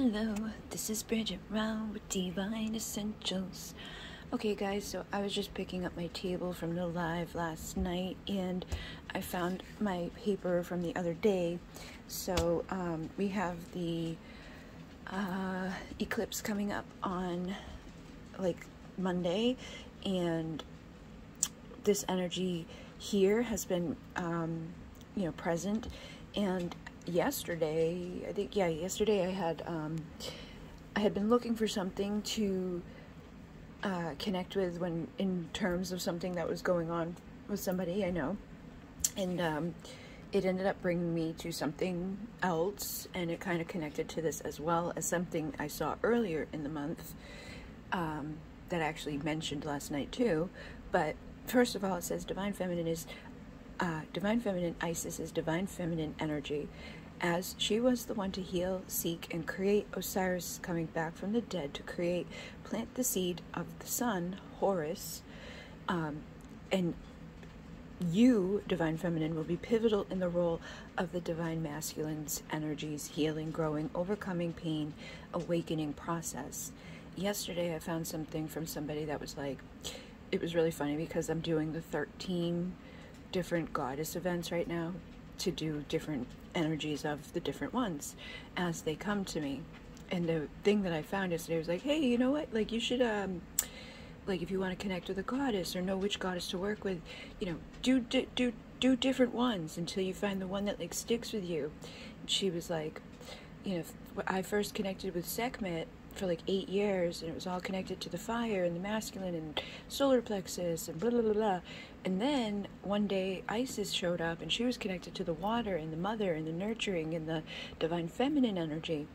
Hello, this is Bridget Round with Divine Essentials. Okay guys, so I was just picking up my table from the live last night and I found my paper from the other day. So we have the eclipse coming up on like Monday, and this energy here has been present. And yesterday I had been looking for something to connect with when in terms of something that was going on with somebody I know, and it ended up bringing me to something else, and it kind of connected to this as well as something I saw earlier in the month that I actually mentioned last night too. But first of all, it says Divine Feminine Isis is Divine Feminine energy, as she was the one to heal, seek, and create Osiris coming back from the dead to plant the seed of the sun, Horus, and you, Divine Feminine, will be pivotal in the role of the Divine Masculine's energies, healing, growing, overcoming pain, awakening process. Yesterday I found something from somebody that was like, it was really funny because I'm doing the 13 different goddess events right now to do different energies of the different ones as they come to me. And the thing that I found yesterday was like, hey, you know what, like you should like if you want to connect with a goddess or know which goddess to work with, do different ones until you find the one that like sticks with you. And she was like, I first connected with Sekhmet for like 8 years, and it was all connected to the fire and the masculine and solar plexus and blah blah blah blah. And then one day Isis showed up, and she was connected to the water and the mother and the nurturing and the Divine Feminine energy.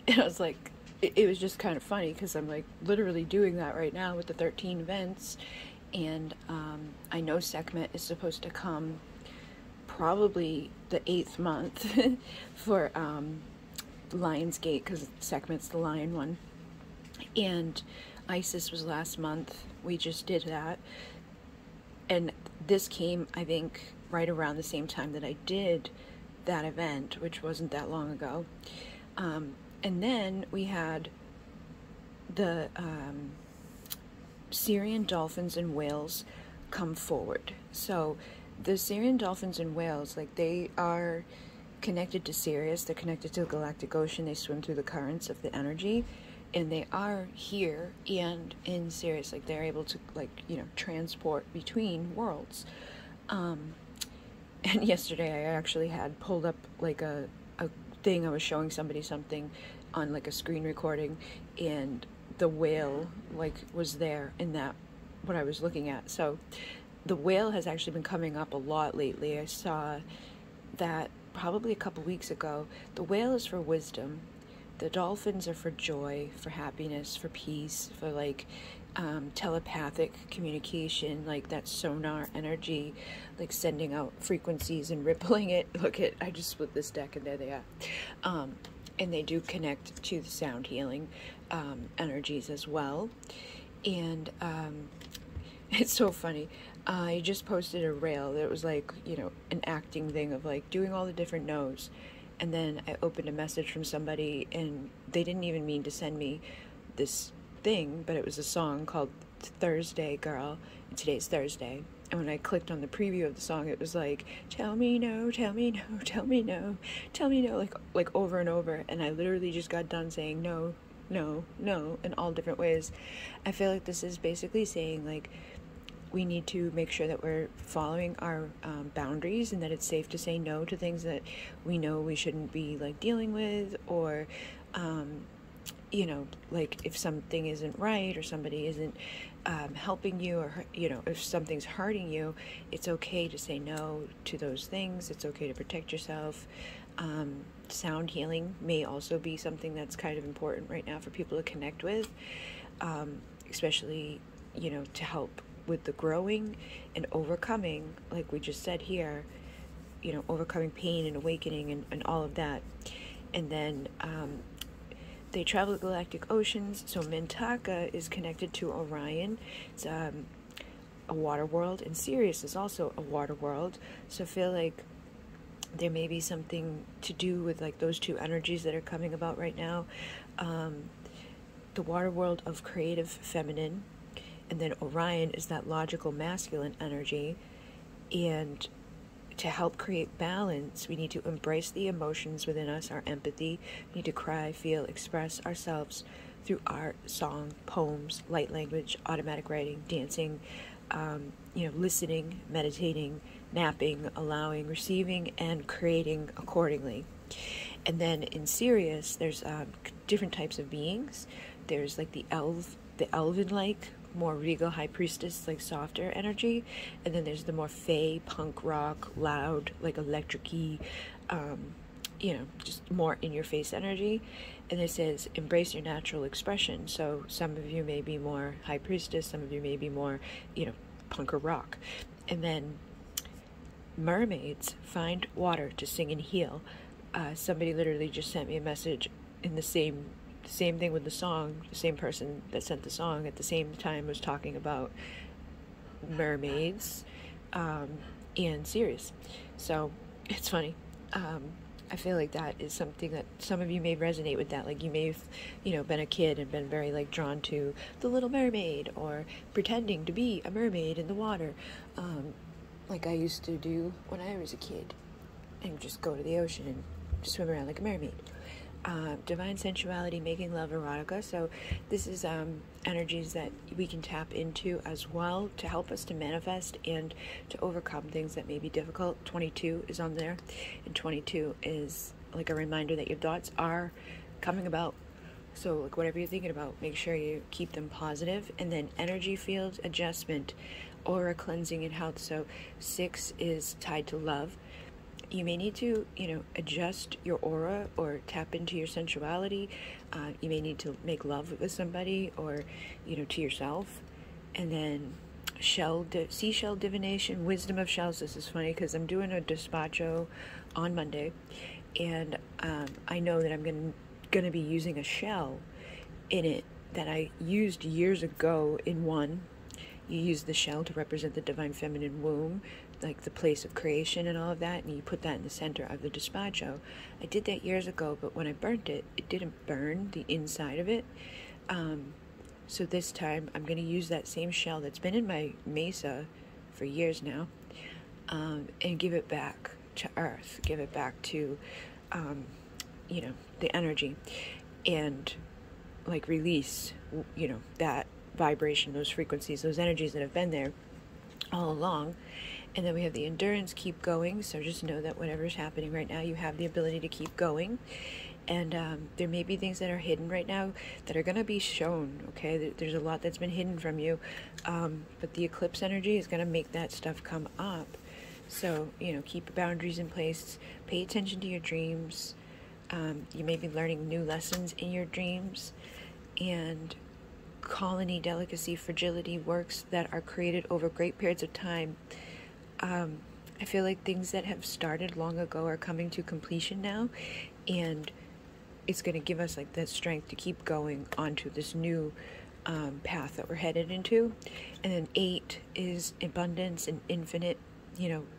And I was like, it was just kind of funny because I'm like literally doing that right now with the 13 events. And I know Sekhmet is supposed to come probably the 8th month for Lionsgate, because Sekhmet's the lion one, and Isis was last month. We just did that, and this came, I think, right around the same time that I did that event, which wasn't that long ago. And then we had the Syrian dolphins and whales come forward. So the Syrian dolphins and whales, like, they are connected to Sirius, they're connected to the galactic ocean, they swim through the currents of the energy, and they are here and in Sirius, like they're able to transport between worlds. And yesterday I actually had pulled up like a thing, I was showing somebody something on like a screen recording, and the whale like was there in that what I was looking at. So the whale has actually been coming up a lot lately. I saw that probably a couple weeks ago. The whale is for wisdom, the dolphins are for joy, for happiness, for peace, for like telepathic communication, like that sonar energy, like sending out frequencies and rippling it. Look at, I just split this deck and there they are. And they do connect to the sound healing energies as well. And it's so funny. I just posted a reel that was like, an acting thing of like doing all the different no's. And then I opened a message from somebody, and they didn't even mean to send me this thing, but it was a song called Thursday Girl, and today's Thursday. And when I clicked on the preview of the song, it was like, tell me no, tell me no, tell me no, tell me no, like over and over. And I literally just got done saying no, no, no, in all different ways. I feel like this is basically saying like, we need to make sure that we're following our boundaries, and that it's safe to say no to things that we know we shouldn't be like dealing with, or like if something isn't right or somebody isn't helping you, or if something's hurting you, it's okay to say no to those things. It's okay to protect yourself. Sound healing may also be something that's kind of important right now for people to connect with, especially to help with the growing and overcoming, like we just said here, overcoming pain and awakening and all of that. And then they travel the galactic oceans. So Mintaka is connected to Orion. It's a water world, and Sirius is also a water world. So I feel like There may be something to do with like those two energies that are coming about right now. The water world of creative feminine, and then Orion is that logical masculine energy. And to help create balance, we need to embrace the emotions within us, our empathy. We need to cry, feel, express ourselves through art, song, poems, light language, automatic writing, dancing, listening, meditating, napping, allowing, receiving, and creating accordingly. And then in Sirius, there's different types of beings. There's like the elven-like, more regal high priestess, like softer energy, and then there's the more fey, punk rock, loud, like electric-y, just more in-your-face energy. And it says embrace your natural expression. So some of you may be more high priestess, some of you may be more, punk or rock. And then mermaids find water to sing and heal. Somebody literally just sent me a message in the same thing with the song. The same person that sent the song at the same time was talking about mermaids and Sirius. So it's funny. I feel like that is something that some of you may resonate with that. Like you may have, been a kid and been very like drawn to The Little Mermaid or pretending to be a mermaid in the water, like I used to do when I was a kid, and just go to the ocean and swim around like a mermaid. Divine sensuality, making love, erotica. So this is energies that we can tap into as well to help us to manifest and to overcome things that may be difficult. 22 is on there, and 22 is like a reminder that your thoughts are coming about. So like whatever you're thinking about, make sure you keep them positive. And then energy field adjustment, aura cleansing and health. So 6 is tied to love. You may need to, adjust your aura or tap into your sensuality. You may need to make love with somebody or, to yourself. And then seashell divination, wisdom of shells. This is funny because I'm doing a despacho on Monday, and I know that I'm going to be using a shell in it that I used years ago in one. You use the shell to represent the divine feminine womb, like the place of creation and all of that, and you put that in the center of the despacho. I did that years ago, but when I burnt it, it didn't burn the inside of it. So this time, I'm going to use that same shell that's been in my mesa for years now, and give it back to earth, give it back to, the energy, and like release, that vibration, those frequencies, those energies that have been there all along. And then we have the endurance, keep going. So just know that whatever's happening right now, you have the ability to keep going. And there may be things that are hidden right now that are going to be shown, okay? There's a lot that's been hidden from you. But the eclipse energy is going to make that stuff come up. So, keep boundaries in place. Pay attention to your dreams. You may be learning new lessons in your dreams. And colony, delicacy, fragility, works that are created over great periods of time. I feel like things that have started long ago are coming to completion now, and it's going to give us like that strength to keep going onto this new path that we're headed into. And then 8 is abundance and infinite,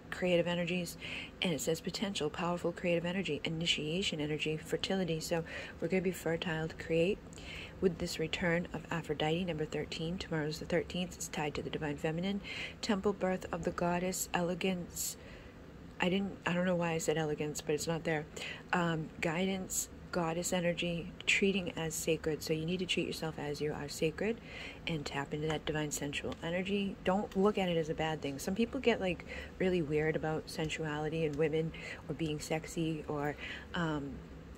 creative energies, and it says potential, powerful creative energy, initiation energy, fertility. So we're going to be fertile to create. With this return of Aphrodite, number 13, tomorrow's the 13th, it's tied to the divine feminine, temple birth of the goddess, elegance. I don't know why I said elegance, but it's not there. Guidance, goddess energy, treating as sacred. So you need to treat yourself as you are sacred and tap into that divine sensual energy. Don't look at it as a bad thing. Some people get like really weird about sensuality and women or being sexy or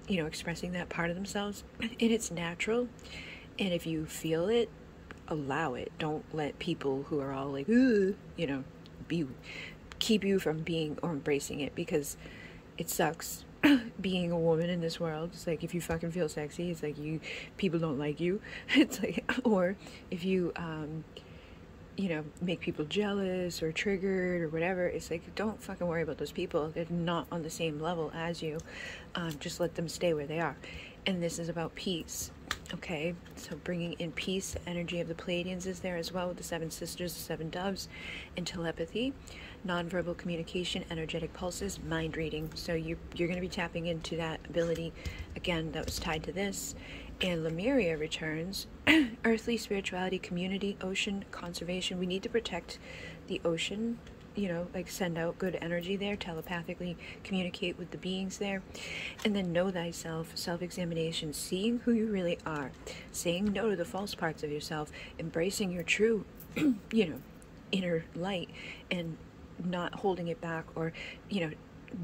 expressing that part of themselves, and it's natural. And if you feel it, allow it. Don't let people who are all like, keep you from being or embracing it, because it sucks being a woman in this world. It's like if you fucking feel sexy, it's like people don't like you. It's like, or if you make people jealous or triggered or whatever, it's like, don't fucking worry about those people. They're not on the same level as you. Just let them stay where they are. And this is about peace, okay? So bringing in peace, the energy of the Pleiadians is there as well, with the 7 sisters, the 7 doves, and telepathy. nonverbal communication, energetic pulses, mind reading. So you're going to be tapping into that ability, again, that was tied to this. And Lemuria returns, earthly spirituality, community, ocean, conservation. We need to protect the ocean, you know, like send out good energy there, telepathically communicate with the beings there. And then know thyself, self-examination, seeing who you really are, saying no to the false parts of yourself, embracing your true, you know, inner light, and not holding it back, or, you know,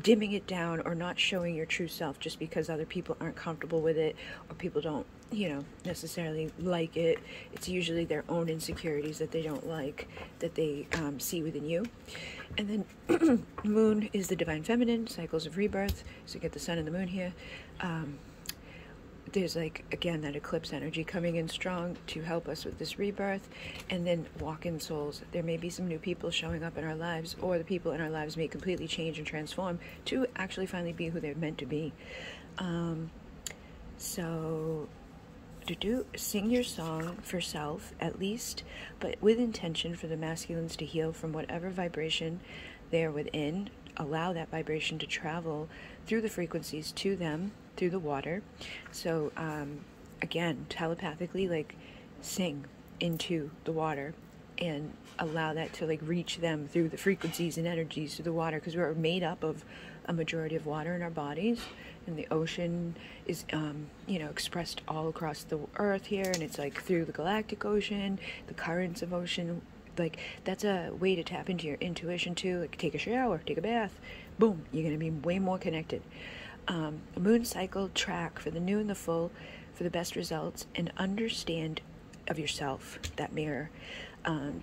dimming it down, or not showing your true self just because other people aren't comfortable with it, or people don't, you know, necessarily like it. It's usually their own insecurities that they don't like, that they see within you. And then moon is the divine feminine, cycles of rebirth. So you get the sun and the moon here. There's, like, again, that eclipse energy coming in strong to help us with this rebirth. And then walk-in souls. There may be some new people showing up in our lives, or the people in our lives may completely change and transform to actually finally be who they're meant to be. So sing your song for self, at least, but with intention for the masculines to heal from whatever vibration they're within. Allow that vibration to travel through the frequencies to them, through the water. So again, telepathically, like, sing into the water and allow that to, like, reach them through the frequencies and energies through the water, because we're made up of a majority of water in our bodies, and the ocean is you know, expressed all across the earth here, and it's like through the galactic ocean, the currents of ocean. Like, that's a way to tap into your intuition too. Like, take a shower, take a bath, boom, you're going to be way more connected. Moon cycle track for the new and the full for the best results, and understand of yourself, that mirror.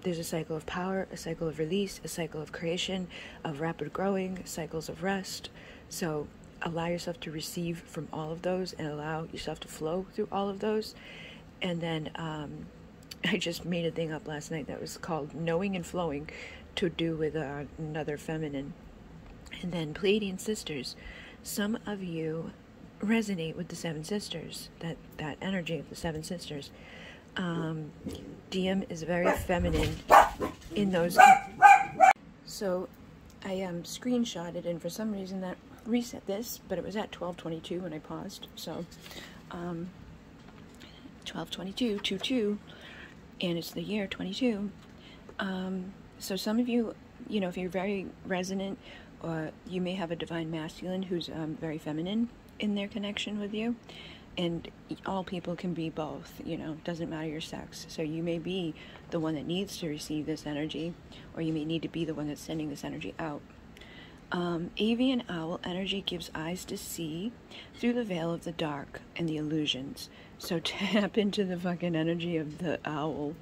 There's a cycle of power, a cycle of release, a cycle of creation, of rapid growing, cycles of rest. So allow yourself to receive from all of those, and allow yourself to flow through all of those. And then I just made a thing up last night that was called Knowing and Flowing, to do with another feminine. And then Pleiadian sisters. Some of you resonate with the Seven Sisters, that energy of the Seven Sisters. Diem is very feminine in those. So I screenshotted, and for some reason that reset this, but it was at 12:22 when I paused. So 12:22, 22, and it's the year 22. So some of you, you know, if you're very resonant, or you may have a divine masculine who's very feminine in their connection with you. And all people can be both, you know, doesn't matter your sex. So you may be the one that needs to receive this energy, or you may need to be the one that's sending this energy out. Avian owl energy gives eyes to see through the veil of the dark and the illusions. So tap into the fucking energy of the owl,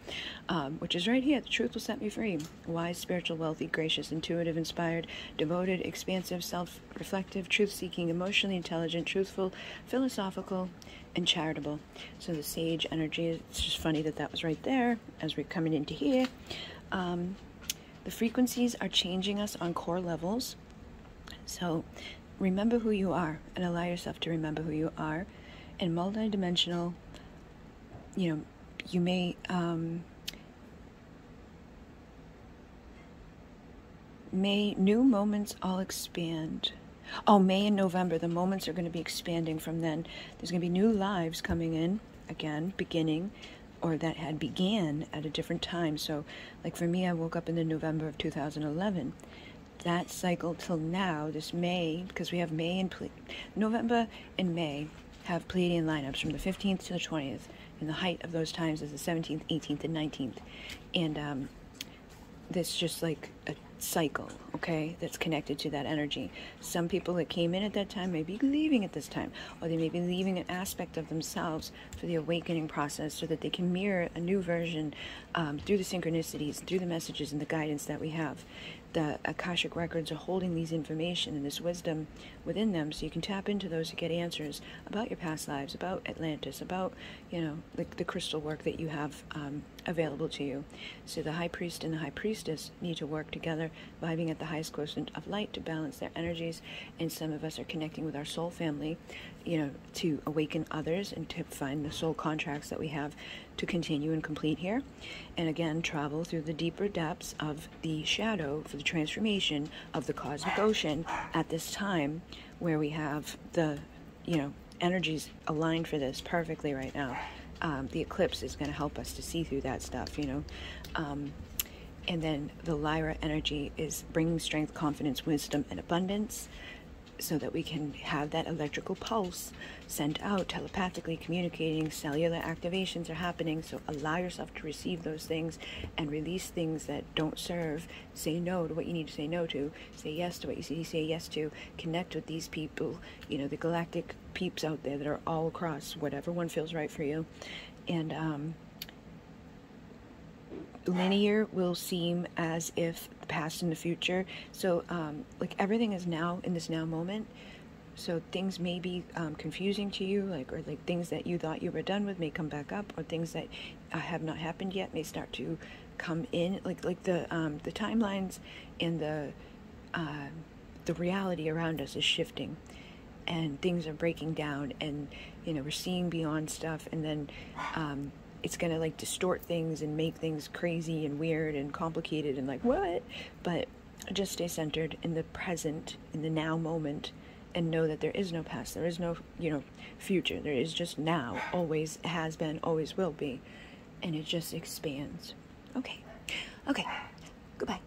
which is right here. The truth will set me free. Wise, spiritual, wealthy, gracious, intuitive, inspired, devoted, expansive, self-reflective, truth-seeking, emotionally intelligent, truthful, philosophical, and charitable. So the sage energy, it's just funny that that was right there as we're coming into here. The frequencies are changing us on core levels. So remember who you are, and allow yourself to remember who you are. And multidimensional, you know, you may new moments all expand. Oh, May and November, the moments are going to be expanding from then. There's going to be new lives coming in, again, beginning, or that had began at a different time. So, like for me, I woke up in the November of 2011. That cycle till now, this May, because we have May and November and May have Pleiadian lineups from the 15th to the 20th, and the height of those times is the 17th, 18th, and 19th. And that's just like a cycle, okay, that's connected to that energy. Some people that came in at that time may be leaving at this time, or they may be leaving an aspect of themselves for the awakening process, so that they can mirror a new version through the synchronicities, through the messages and the guidance that we have. The Akashic records are holding these information and this wisdom within them, so you can tap into those to get answers about your past lives, about Atlantis, about, you know, like the crystal work that you have available to you. So the high priest and the high priestess need to work together, vibing at the highest quotient of light to balance their energies. And some of us are connecting with our soul family to awaken others and to find the soul contracts that we have to continue and complete here. And again, travel through the deeper depths of the shadow for the transformation of the cosmic ocean at this time, where we have the, energies aligned for this perfectly right now. The eclipse is going to help us to see through that stuff, and then the Lyra energy is bringing strength, confidence, wisdom, and abundance, so that we can have that electrical pulse sent out, telepathically communicating. Cellular activations are happening, so allow yourself to receive those things and release things that don't serve. Say no to what you need to say no to. Say yes to what you need to say yes to. Connect with these people, the galactic peeps out there that are all across, whatever one feels right for you. And linear will seem as if the past and the future. So like everything is now, in this now moment. So things may be confusing to you, or things that you thought you were done with may come back up, or things that have not happened yet may start to come in. Like the timelines and the reality around us is shifting, and things are breaking down, and we're seeing beyond stuff, and then it's going to distort things and make things crazy and weird and complicated and what? But just stay centered in the present, in the now moment, and know that there is no past, there is no, future. There is just now, always has been, always will be. And it just expands. Okay. Goodbye.